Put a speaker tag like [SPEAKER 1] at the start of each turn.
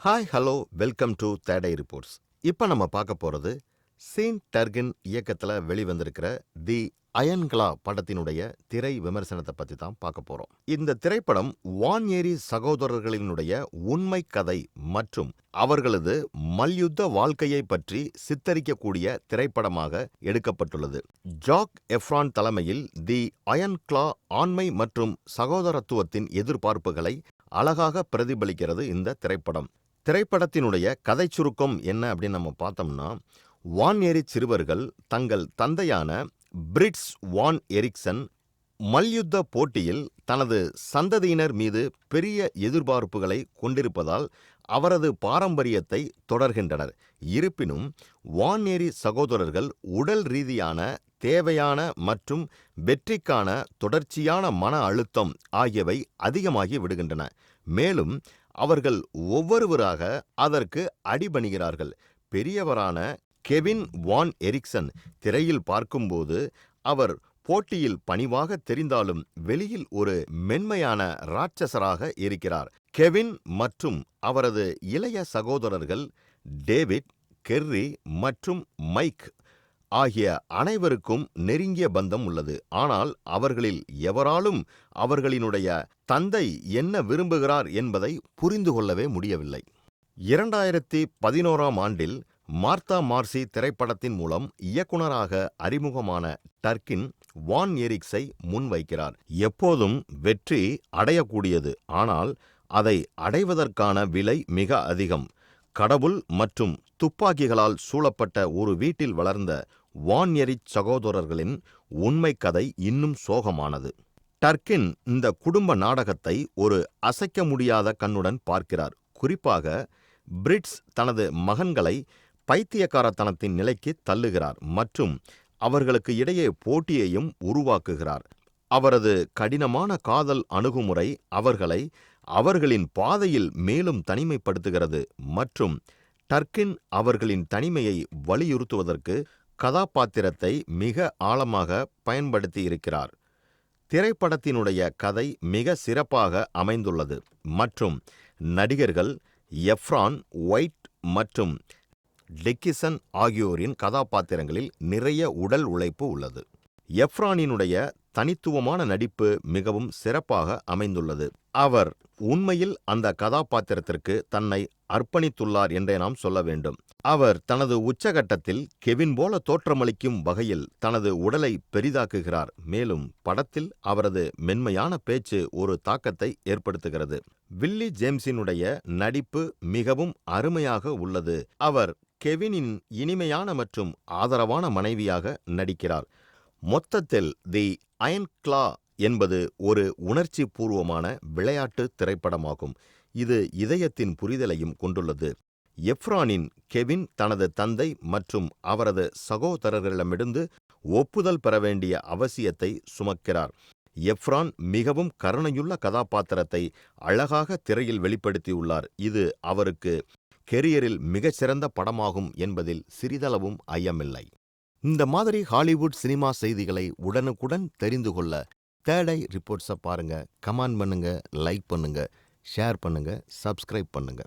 [SPEAKER 1] Hi hello welcome to தேடை reports. இப்போ நம்ம பார்க்க போகிறது சீன் டர்கின் இயக்கத்தில் வெளிவந்திருக்கிற தி அயன் கிளா படத்தினுடைய திரை விமர்சனத்தை பற்றி தான் பார்க்க போகிறோம். இந்த திரைப்படம் வான் ஏரி சகோதரர்களினுடைய உண்மை கதை மற்றும் அவர்களது மல்யுத்த வாழ்க்கையை பற்றி சித்தரிக்கக்கூடிய திரைப்படமாக எடுக்கப்பட்டுள்ளது. ஜாக் எஃப்ரான் தலைமையில் தி அயன் கிளா ஆண்மை மற்றும் சகோதரத்துவத்தின் எதிர்பார்ப்புகளை அழகாக பிரதிபலிக்கிறது இந்த திரைப்படம். திரைப்படத்தினுடைய கதை சுருக்கம் என்ன அப்படின்னு நம்ம பார்த்தோம்னா, வான் ஏரி சிறுவர்கள் தங்கள் தந்தையான பிரிட்ஸ் வான் எரிக்சன் மல்யுத்த போட்டியில் தனது சந்ததியினர் மீது பெரிய எதிர்பார்ப்புகளை கொண்டிருப்பதால் அவரது பாரம்பரியத்தை தொடர்கின்றனர். இருப்பினும் வான் ஏரி சகோதரர்கள் உடல் ரீதியான தேவையான மற்றும் வெற்றிக்கான தொடர்ச்சியான மன அழுத்தம் ஆகியவை அதிகமாகி விடுகின்றன. மேலும் அவர்கள் ஒவ்வொருவராக அதற்கு அடிபணிகிறார்கள். பெரியவரான கெவின் வான் எரிக்சன் திரையில் பார்க்கும்போது அவர் போட்டியில் பணிவாக தெரிந்தாலும் வெளியில் ஒரு மென்மையான ராட்சசராக இருக்கிறார். கெவின் மற்றும் அவரது இளைய சகோதரர்கள் டேவிட், கெர்ரி மற்றும் மைக் ஆகிய அனைவருக்கும் நெருங்கிய பந்தம் உள்ளது. ஆனால் அவர்களில் எவராலும் அவர்களினுடைய தந்தை என்ன விரும்புகிறார் என்பதை புரிந்து கொள்ளவே முடியவில்லை. 2011ஆம் ஆண்டில் மார்த்தா மார்சி திரைப்படத்தின் மூலம் இயக்குனராக அறிமுகமான டர்கின் வான் எரிக்ஸை முன்வைக்கிறார். எப்போதும் வெற்றி அடையக்கூடியது, ஆனால் அதை அடைவதற்கான விலை மிக அதிகம். கடவுள் மற்றும் துப்பாக்கிகளால் சூழப்பட்ட ஒரு வீட்டில் வளர்ந்த வான் எரிச் சகோதரர்களின் உண்மை கதை இன்னும் சோகமானது. டர்கின் இந்த குடும்ப நாடகத்தை ஒரு அசைக்க முடியாத கண்ணுடன் பார்க்கிறார். குறிப்பாக பிரிட்ஸ் தனது மகன்களை பைத்தியக்காரத்தனத்தின் நிலைக்கு தள்ளுகிறார் மற்றும் அவர்களுக்கு இடையே போட்டியையும் உருவாக்குகிறார். அவரது கடினமான காதல் அணுகுமுறை அவர்களை அவர்களின் பாதையில் மேலும் தனிமைப்படுத்துகிறது மற்றும் டர்கின் அவர்களின் தனிமையை வலியுறுத்துவதற்கு கதாபாத்திரத்தை மிக ஆழமாக பயன்படுத்தி இருக்கிறார். திரைப்படத்தினுடைய கதை மிக சிறப்பாக அமைந்துள்ளது மற்றும் நடிகர்கள் எஃப்ரான், ஒயிட் மற்றும் டெக்கிசன் ஆகியோரின் கதாபாத்திரங்களில் நிறைய உடல் உழைப்பு உள்ளது. எஃப்ரானினுடைய தனித்துவமான நடிப்பு மிகவும் சிறப்பாக அமைந்துள்ளது. அவர் உண்மையில் அந்த கதாபாத்திரத்திற்கு தன்னை அர்ப்பணித்துள்ளார் என்றே நாம் சொல்ல வேண்டும். அவர் தனது உச்சகட்டத்தில் கெவின் போல தோற்றமளிக்கும் வகையில் தனது உடலை பெரிதாக்குகிறார். மேலும் படத்தில் அவரது மென்மையான பேச்சு ஒரு தாக்கத்தை ஏற்படுத்துகிறது. வில்லி ஜேம்ஸினுடைய நடிப்பு மிகவும் அருமையாக உள்ளது. அவர் கெவினின் இனிமையான மற்றும் ஆதரவான மனைவியாக நடிக்கிறார். மொத்தத்தில் தி அயன் கிளா என்பது ஒரு உணர்ச்சி பூர்வமான விளையாட்டு திரைப்படமாகும். இது இதயத்தின் புரிதலையும் கொண்டுள்ளது. எஃப்ரானின் கெவின் தனது தந்தை மற்றும் அவரது சகோதரர்களிடமிருந்து ஒப்புதல் பெற வேண்டிய அவசியத்தை சுமக்கிறார். எஃப்ரான் மிகவும் கருணையுள்ள கதாபாத்திரத்தை அழகாக திரையில் வெளிப்படுத்தியுள்ளார். இது அவருக்கு கெரியரில் மிகச்சிறந்த படமாகும் என்பதில் சிறிதளவும் ஐயமில்லை. இந்த மாதிரி ஹாலிவுட் சினிமா செய்திகளை உடனுக்குடன் தெரிந்து கொள்ள தேடை ரிப்போர்ட்ஸை பாருங்க. கமெண்ட் பண்ணுங்க, லைக் பண்ணுங்க, ஷேர் பண்ணுங்க, சப்ஸ்கிரைப் பண்ணுங்க.